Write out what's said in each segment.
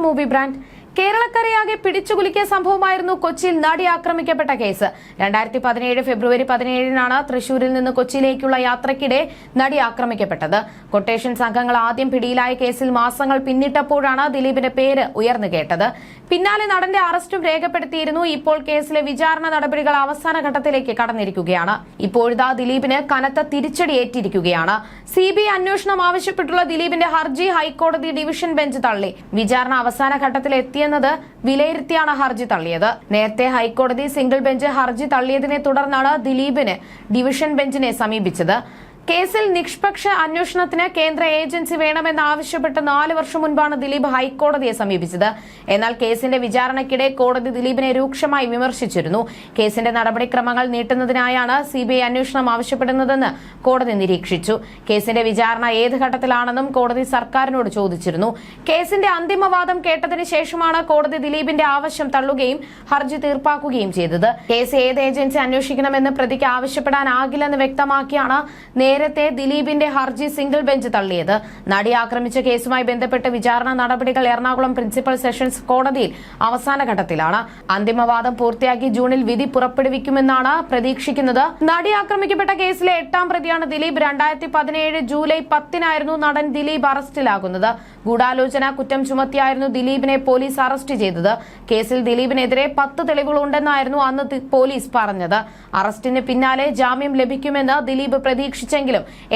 Movie brand. കേരളക്കരയാകെ പിടിച്ചുകുലുക്കിയ സംഭവമായിരുന്നു കൊച്ചിയിൽ നടി ആക്രമിക്കപ്പെട്ട കേസ്. 2017 ഫെബ്രുവരി 17-നാണ് തൃശൂരിൽ നിന്ന് കൊച്ചിയിലേക്കുള്ള യാത്രയ്ക്കിടെ നടി ആക്രമിക്കപ്പെട്ടത്. കൊട്ടേഷൻ സംഘങ്ങൾ ആദ്യം പിടിയിലായ കേസിൽ മാസങ്ങൾ പിന്നിട്ടപ്പോഴാണ് ദിലീപിന്റെ പേര് ഉയർന്നു കേട്ടത്. പിന്നാലെ നടന്റെ അറസ്റ്റും രേഖപ്പെടുത്തിയിരുന്നു. ഇപ്പോൾ കേസിലെ വിചാരണ നടപടികൾ അവസാന ഘട്ടത്തിലേക്ക് കടന്നിരിക്കുകയാണ്. ഇപ്പോഴിതാ ദിലീപിന് കനത്ത തിരിച്ചടിയേറ്റിരിക്കുകയാണ്. CBI അന്വേഷണം ആവശ്യപ്പെട്ടുള്ള ദിലീപിന്റെ ഹർജി ഹൈക്കോടതി ഡിവിഷൻ ബെഞ്ച് തള്ളി. വിചാരണ അവസാന ഘട്ടത്തിൽ എത്തിയെന്നത് വിലയിരുത്തിയാണ് ഹർജി തള്ളിയത്. നേരത്തെ ഹൈക്കോടതി സിംഗിൾ ബെഞ്ച് ഹർജി തള്ളിയതിനെ തുടർന്നാണ് ദിലീപിന് ഡിവിഷൻ ബെഞ്ചിനെ സമീപിച്ചത്. കേസിൽ നിഷ്പക്ഷ അന്വേഷണത്തിന് കേന്ദ്ര ഏജൻസി വേണമെന്നാവശ്യപ്പെട്ട് 4 വർഷം മുൻപാണ് ദിലീപ് ഹൈക്കോടതിയെ സമീപിച്ചത്. എന്നാൽ കേസിന്റെ വിചാരണയ്ക്കിടെ കോടതി ദിലീപിനെ രൂക്ഷമായി വിമർശിച്ചിരുന്നു. കേസിന്റെ നടപടിക്രമങ്ങൾ നീട്ടുന്നതിനായാണ് CBI അന്വേഷണം ആവശ്യപ്പെടുന്നതെന്ന് കോടതി നിരീക്ഷിച്ചു. കേസിന്റെ വിചാരണ ഏത് ഘട്ടത്തിലാണെന്നും കോടതി സർക്കാരിനോട് ചോദിച്ചിരുന്നു. കേസിന്റെ അന്തിമവാദം കേട്ടതിന് ശേഷമാണ് കോടതി ദിലീപിന്റെ ആവശ്യം തള്ളുകയും ഹർജി തീർപ്പാക്കുകയും ചെയ്തത്. കേസ് ഏത് ഏജൻസി അന്വേഷിക്കണമെന്ന് പ്രതിക്ക് ആവശ്യപ്പെടാനാകില്ലെന്ന് വ്യക്തമാക്കിയാണ് നേരത്തെ ദിലീപിന്റെ ഹർജി സിംഗിൾ ബെഞ്ച് തള്ളിയത്. നടി ആക്രമിച്ച കേസുമായി ബന്ധപ്പെട്ട് വിചാരണ നടപടികൾ എറണാകുളം പ്രിൻസിപ്പൽ സെഷൻസ് കോടതിയിൽ അവസാന ഘട്ടത്തിലാണ്. അന്തിമവാദം പൂർത്തിയാക്കി ജൂണിൽ വിധി പുറപ്പെടുവിക്കുമെന്നാണ് പ്രതീക്ഷിക്കുന്നത്. നടി ആക്രമിക്കപ്പെട്ട കേസിലെ 8ാം പ്രതിയാണ് ദിലീപ്. 2017 ജൂലൈ 10-നായിരുന്നു നടൻ ദിലീപ് അറസ്റ്റിലാകുന്നത്. ഗൂഢാലോചന കുറ്റം ചുമത്തിയായിരുന്നു ദിലീപിനെ പോലീസ് അറസ്റ്റ് ചെയ്തത്. കേസിൽ ദിലീപിനെതിരെ 10 തെളിവുകളുണ്ടെന്നായിരുന്നു അന്ന് പോലീസ് പറഞ്ഞത്. അറസ്റ്റിന് പിന്നാലെ ജാമ്യം ലഭിക്കുമെന്ന് ദിലീപ് പ്രതീക്ഷിച്ചെങ്കിലും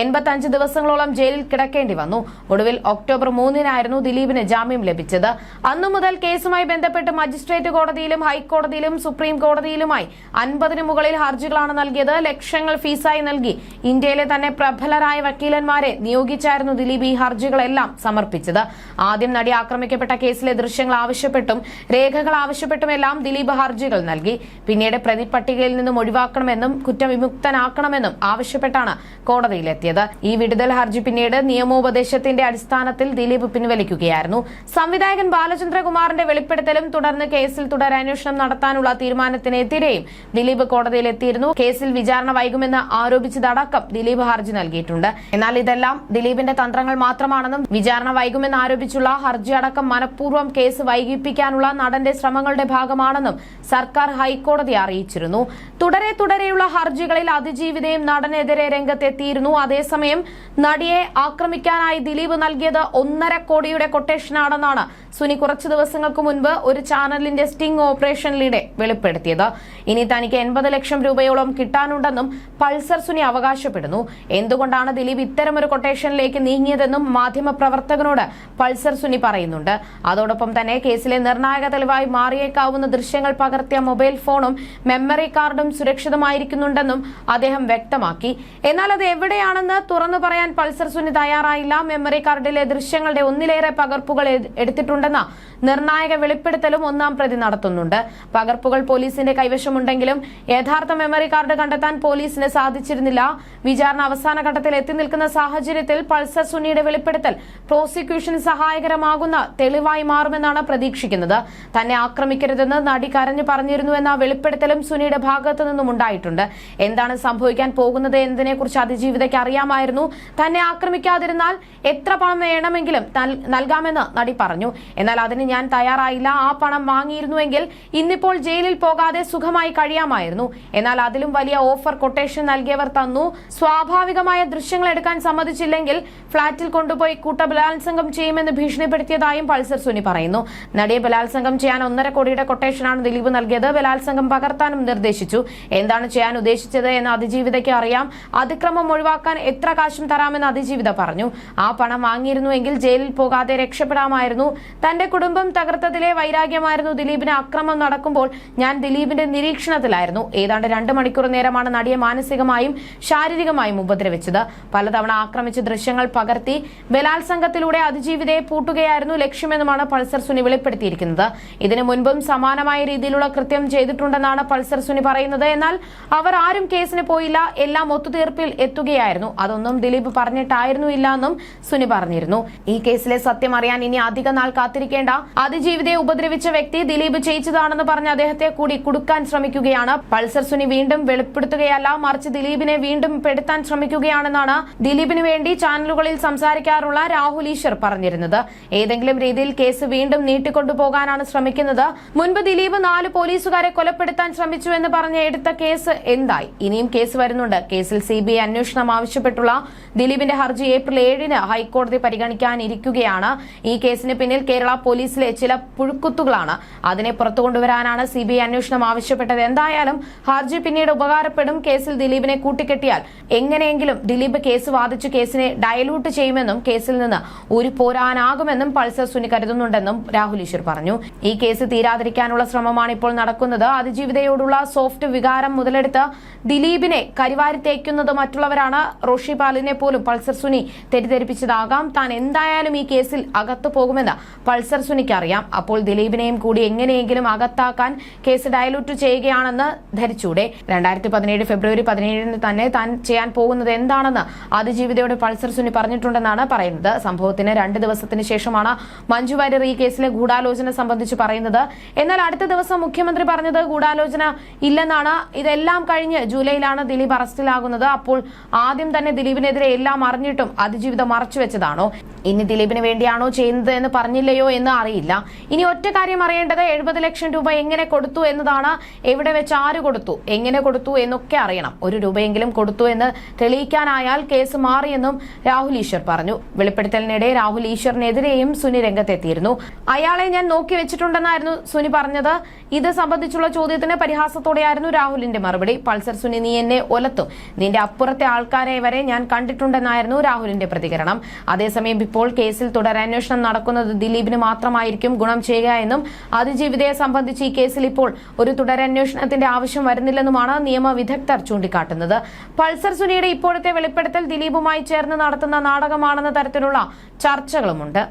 85 ദിവസങ്ങളോളം ജയിലിൽ കിടക്കേണ്ടി വന്നു. ഒടുവിൽ ഒക്ടോബർ 3-നായിരുന്നു ദിലീപിന് ജാമ്യം ലഭിച്ചത്. അന്നു മുതൽ കേസുമായി ബന്ധപ്പെട്ട് മജിസ്ട്രേറ്റ് കോടതിയിലും ഹൈക്കോടതിയിലും സുപ്രീം കോടതിയിലുമായി 50-ന് മുകളിൽ ഹർജികളാണ് നൽകിയത്. ലക്ഷങ്ങൾ ഫീസായി നൽകി ഇന്ത്യയിലെ തന്നെ പ്രബലരായ വക്കീലന്മാരെ നിയോഗിച്ചായിരുന്നു ദിലീപ് ഈ ഹർജികളെല്ലാം സമർപ്പിച്ചത്. ആദ്യം നടി ആക്രമിക്കപ്പെട്ട കേസിലെ ദൃശ്യങ്ങൾ ആവശ്യപ്പെട്ടും രേഖകൾ ആവശ്യപ്പെട്ടുമെല്ലാം ദിലീപ് ഹർജികൾ നൽകി. പിന്നീട് പ്രതിപട്ടികയിൽ നിന്നും ഒഴിവാക്കണമെന്നും കുറ്റവിമുക്തനാക്കണമെന്നും ആവശ്യപ്പെട്ടാണ് കോടതിയിലെത്തിയത്. ഈ വിടുതൽ ഹർജി പിന്നീട് നിയമോപദേശത്തിന്റെ അടിസ്ഥാനത്തിൽ ദിലീപ് പിൻവലിക്കുകയായിരുന്നു. സംവിധായകൻ ബാലചന്ദ്രകുമാറിന്റെ വെളിപ്പെടുത്തലും തുടർന്ന് കേസിൽ തുടരന്വേഷണം നടത്താനുള്ള തീരുമാനത്തിനെതിരെയും ദിലീപ് കോടതിയിലെത്തിയിരുന്നു. കേസിൽ വിചാരണ വൈകുമെന്ന് ആരോപിച്ചതടക്കം ദിലീപ് ഹർജി നൽകിയിട്ടുണ്ട്. എന്നാൽ ഇതെല്ലാം ദിലീപിന്റെ തന്ത്രങ്ങൾ മാത്രമാണെന്നും വിചാരണ വൈകുമെന്ന് ആരോപിച്ചുള്ള ഹർജി അടക്കം മനഃപൂർവ്വം കേസ് വൈകിപ്പിക്കാനുള്ള നടന്റെ ശ്രമങ്ങളുടെ ഭാഗമാണെന്നും സർക്കാർ ഹൈക്കോടതിയെ അറിയിച്ചിരുന്നു. തുടരെയുള്ള ഹർജികളിൽ അതിജീവിതയും നടനെതിരെ രംഗത്തെത്തിയിരുന്നു. അതേസമയം നടിയെ ആക്രമിക്കാനായി ദിലീപ് നൽകിയത് 1.5 കോടിയുടെ കൊട്ടേഷനാണെന്നാണ് സുനി കുറച്ചു ദിവസങ്ങൾക്ക് മുൻപ് ഒരു ചാനലിന്റെ സ്റ്റിംഗ് ഓപ്പറേഷനിലൂടെ വെളിപ്പെടുത്തിയത്. ഇനി തനിക്ക് 80 ലക്ഷം രൂപയോളം കിട്ടാനുണ്ടെന്നും പൾസർ സുനി അവകാശപ്പെടുന്നു. എന്തുകൊണ്ടാണ് ദിലീപ് ഇത്തരമൊരു കൊട്ടേഷനിലേക്ക് നീങ്ങിയതെന്നും മാധ്യമപ്രവർത്തകനോട് പൾസർ സുനി പറയുന്നുണ്ട്. അതോടൊപ്പം തന്നെ കേസിലെ നിർണായക തെളിവായി മാറിയേക്കാവുന്ന ദൃശ്യങ്ങൾ പകർത്തിയ മൊബൈൽ ഫോണും മെമ്മറി കാർഡും സുരക്ഷിതമായിരിക്കുന്നുണ്ടെന്നും അദ്ദേഹം വ്യക്തമാക്കി. എന്നാൽ അത് എവിടെയാണെന്ന് തുറന്നു പറയാൻ പൾസർ സുനി തയ്യാറായില്ല. മെമ്മറി കാർഡിലെ ദൃശ്യങ്ങളുടെ 1-ലേറെ പകർപ്പുകൾ എടുത്തിട്ടുണ്ടെന്ന നിർണായക വെളിപ്പെടുത്തലും 1-ാം പ്രതി നടത്തുന്നുണ്ട്. പകർപ്പുകൾ പോലീസിന്റെ കൈവശമുണ്ടെങ്കിലും യഥാർത്ഥ മെമ്മറി കാർഡ് കണ്ടെത്താൻ പോലീസിന് സാധിച്ചിരുന്നില്ല. വിചാരണ അവസാന ഘട്ടത്തിൽ എത്തി നിൽക്കുന്ന സാഹചര്യത്തിൽ പൾസർ സുനിയുടെ വെളിപ്പെടുത്തൽ പ്രോസിക്യൂഷന് സഹായകരമാകുന്ന തെളിവായി മാറുമെന്നാണ് പ്രതീക്ഷിക്കുന്നത്. തന്നെ ആക്രമിക്കരുതെന്ന് നടി കരഞ്ഞു പറഞ്ഞിരുന്നുവെന്ന വെളിപ്പെടുത്തലും സുനിയുടെ ഭാഗത്തു നിന്നും ഉണ്ടായിട്ടുണ്ട്. എന്താണ് സംഭവിക്കാൻ പോകുന്നത് എന്നതിനെക്കുറിച്ച് അതിജീവിതയ്ക്ക് അറിയാമായിരുന്നു. തന്നെ ആക്രമിക്കാതിരുന്നാൽ എത്ര പണം വേണമെങ്കിലും നൽകാമെന്ന് നടി പറഞ്ഞു. എന്നാൽ അതിന് ഞാൻ തയ്യാറായില്ല. ആ പണം വാങ്ങിയിരുന്നുവെങ്കിൽ ഇന്നിപ്പോൾ ജയിലിൽ പോകാതെ സുഖമായി കഴിയാമായിരുന്നു. എന്നാൽ അതിലും വലിയ ഓഫർ കൊട്ടേഷൻ നൽകിയവർ തന്നു. സ്വാഭാവികമായ ദൃശ്യങ്ങൾ എടുക്കാൻ സമ്മതിച്ചില്ലെങ്കിൽ ഫ്ളാറ്റിൽ കൊണ്ടുപോയി കൂട്ടബലാത്സംഗം ചെയ്യുമെന്ന് ഭീഷണിപ്പെടുത്തിയതായും പൾസർ സുനി പറയുന്നു. നടിയെ ബലാത്സംഗം ചെയ്യാൻ 1.5 കോടിയുടെ കൊട്ടേഷനാണ് ദിലീപ് നൽകിയത്. ബലാത്സംഗം പകർത്താനും നിർദ്ദേശിച്ചു. എന്താണ് ചെയ്യാൻ ഉദ്ദേശിച്ചത് എന്ന് അതിജീവിതയ്ക്ക് അറിയാം. അതിക്രമം ഒഴിവാക്കാൻ എത്ര കാശും തരാമെന്ന് അതിജീവിത പറഞ്ഞു. ആ പണം വാങ്ങിയിരുന്നുവെങ്കിൽ ജയിലിൽ പോകാതെ രക്ഷപ്പെടാമായിരുന്നു. തന്റെ കുടുംബം തകർത്തതിലെ വൈരാഗ്യമായിരുന്നു ദിലീപിന്. അക്രമം നടക്കുമ്പോൾ ഞാൻ ദിലീപിന്റെ നിരീക്ഷണത്തിലായിരുന്നു. ഏതാണ്ട് 2 മണിക്കൂർ നേരമാണ് നടിയെ മാനസികമായും ശാരീരികമായും ഉപദ്രവിച്ചത്. പലതവണ ആക്രമിച്ച ദൃശ്യങ്ങൾ പകർത്തി ബലാത്സംഗത്തിലൂടെ അതിജീവിതയെ പൂട്ടുകയായിരുന്നു ലക്ഷ്യമെന്നുമാണ് പൾസർ സുനി വെളിപ്പെടുത്തിയിരിക്കുന്നത്. ഇതിനു മുൻപും സമാനമായ രീതിയിലുള്ള കൃത്യം ചെയ്തിട്ടുണ്ടെന്നാണ് പൾസർ സുനി പറയുന്നത്. എന്നാൽ അവർ ആരും കേസിന് പോയില്ല. എല്ലാം ഒത്തുതീർപ്പിൽ എത്തുകയായിരുന്നു. അതൊന്നും ദിലീപ് പറഞ്ഞിട്ടായിരുന്നില്ല എന്നും സുനി പറഞ്ഞിരുന്നു. ഈ കേസിലെ സത്യം അറിയാൻ ഇനി അധിക നാൾ കാത്തിരിക്കേണ്ട. അതിജീവിതയെ ഉപദ്രവിച്ച വ്യക്തി ദിലീപ് ചെയ്യിച്ചതാണെന്ന് പറഞ്ഞ് അദ്ദേഹത്തെ കൂടി കുടുക്കാൻ ശ്രമിക്കുകയാണ്. പൾസർ സുനി വീണ്ടും വെളിപ്പെടുത്തുകയല്ല, മറിച്ച് ദിലീപിനെ വീണ്ടും പെടുത്താൻ ശ്രമിക്കുകയാണെന്നാണ് ദിലീപിന് വേണ്ടി ചാനലുകളിൽ സംസാരിക്കാറുള്ള രാഹുൽ ഈശ്വർ പറഞ്ഞിരുന്നത്. ഏതെങ്കിലും രീതിയിൽ കേസ് വീണ്ടും നീട്ടിക്കൊണ്ടുപോകാനാണ് ശ്രമിക്കുന്നത്. മുൻപ് ദിലീപ് 4 പോലീസുകാരെ കൊലപ്പെടുത്താൻ ശ്രമിച്ചു എന്ന് പറഞ്ഞ് എടുത്ത കേസ് എന്തായി? ഇനിയും കേസ് വരുന്നുണ്ട്. കേസിൽ CBI അന്വേഷണം ആവശ്യപ്പെട്ടുള്ള ദിലീപിന്റെ ഹർജി ഏപ്രിൽ 7-ന് ഹൈക്കോടതി പരിഗണിക്കാനിരിക്കുകയാണ്. ഈ കേസിന് പിന്നിൽ കേരള പോലീസിലെ ചില പുഴുക്കുത്തുകളാണ്. അതിനെ പുറത്തുകൊണ്ടുവരാനാണ് CBI അന്വേഷണം ആവശ്യപ്പെട്ടത്. എന്തായാലും ഹർജി പിന്നീട് ഉപകാരപ്പെടും. കേസിൽ ദിലീപിനെ കൂട്ടിക്കെട്ടിയാൽ എങ്ങനെയെങ്കിലും ദിലീപ് കേസ് വാദിച്ചു കേസിനെ ഡയലൂട്ട് ചെയ്യുമെന്നും കേസിൽ നിന്ന് പോരാനാകുമെന്നും പൾസർ സുനി കരുതുന്നുണ്ടെന്നും രാഹുൽ ഈശ്വർ പറഞ്ഞു. ഈ കേസ് തീരാതിരിക്കാനുള്ള ശ്രമമാണ് ഇപ്പോൾ നടക്കുന്നത്. അതിജീവിതയോടുള്ള സോഫ്റ്റ് വികാരം മുതലെടുത്ത് ദിലീപിനെ കരിവാരി തേക്കുന്നത് മറ്റുള്ളവരാണ്. റോഷി പാലിനെ പോലും പൾസർ സുനി തെറ്റിദ്ധരിപ്പിച്ചതാകാം. താൻ എന്തായാലും ഈ കേസിൽ അകത്തു പോകുമെന്ന് പൾസർ സുനിക്ക് അറിയാം. അപ്പോൾ ദിലീപിനെയും കൂടി എങ്ങനെയെങ്കിലും അകത്താക്കാൻ കേസ് ഡയലൂട്ട് ചെയ്യുകയാണെന്ന് ധരിച്ചൂടെ? 2017 ഫെബ്രുവരി 17-ന് തന്നെ താൻ ചെയ്യാൻ പോകുന്നത് എന്താണെന്ന് അതിജീവിതയോട് പൾസർ സുനി പറഞ്ഞിട്ടുണ്ടെന്നാണ് പറയുന്നത്. സംഭവത്തിന് 2 ദിവസത്തിന് ശേഷമാണ് മഞ്ജു വാര്യർ ഈ കേസിലെ ഗൂഢാലോചന സംബന്ധിച്ച് പറയുന്നത്. എന്നാൽ അടുത്ത ദിവസം മുഖ്യമന്ത്രി പറഞ്ഞത് ഗൂഢാലോചന ഇല്ലെന്നാണ്. ഇതെല്ലാം കഴിഞ്ഞ് ജൂലൈയിലാണ് ദിലീപ് അറസ്റ്റിലാകുന്നത്. അപ്പോൾ ആദ്യം തന്നെ ദിലീപിനെതിരെ എല്ലാം അറിഞ്ഞിട്ടും അതിജീവിതം മറച്ചുവെച്ചതാണോ? ഇനി ദിലീപിന് വേണ്ടിയാണോ ചെയ്യുന്നത് എന്ന് പറഞ്ഞില്ലയോ എന്ന് അറിയില്ല. ഇനി ഒറ്റ കാര്യം അറിയേണ്ടത് 70 ലക്ഷം രൂപ എങ്ങനെ കൊടുത്തു എന്നതാണ്. എവിടെ വെച്ച് ആര് കൊടുത്തു, എങ്ങനെ കൊടുത്തു എന്നൊക്കെ അറിയണം. 1 രൂപയെങ്കിലും കൊടുത്തു എന്ന് തെളിയിക്കാനായാൽ കേസ് മാറിയെന്നും രാഹുൽ ഈശ്വർ പറഞ്ഞു. വെളിപ്പെടുത്തലിനിടെ രാഹുൽ ഈശ്വറിനെതിരെയും സുനി രംഗത്തെത്തിയിരുന്നു. അയാളെ ഞാൻ നോക്കി വെച്ചിട്ടുണ്ടെന്നായിരുന്നു സുനി പറഞ്ഞത്. ഇത് സംബന്ധിച്ചുള്ള ചോദ്യത്തിന് പരിഹാസത്തോടെയായിരുന്നു രാഹുലിന്റെ മറുപടി. പൾസർ സുനി, നീ എന്നെ ഒലത്തും, നിന്റെ അപ്പുറത്തെ ആൾക്കാരെ വരെ ഞാൻ കണ്ടിട്ടുണ്ടെന്നായിരുന്നു രാഹുലിന്റെ പ്രതികരണം. അതേസമയം ഇപ്പോൾ കേസിൽ തുടരന്വേഷണം നടക്കുന്നത് ദിലീപിന് മാത്രമായിരിക്കും ഗുണം ചെയ്യുക എന്നും അതിജീവിതയെ സംബന്ധിച്ച് ഈ കേസിൽ ഇപ്പോൾ ഒരു തുടരന്വേഷണത്തിന്റെ ആവശ്യം വരുന്നില്ലെന്നുമാണ് നിയമവിദഗ്ധർ ചൂണ്ടിക്കാട്ടുന്നത്. പൾസർ സുനിയുടെ ഇപ്പോഴത്തെ വെളിപ്പെടുത്തൽ ദിലീപുമായി ചേർന്ന് നടത്തുന്ന നാടകമാണെന്ന തരത്തിലുള്ള ചർച്ചകളുമുണ്ട്.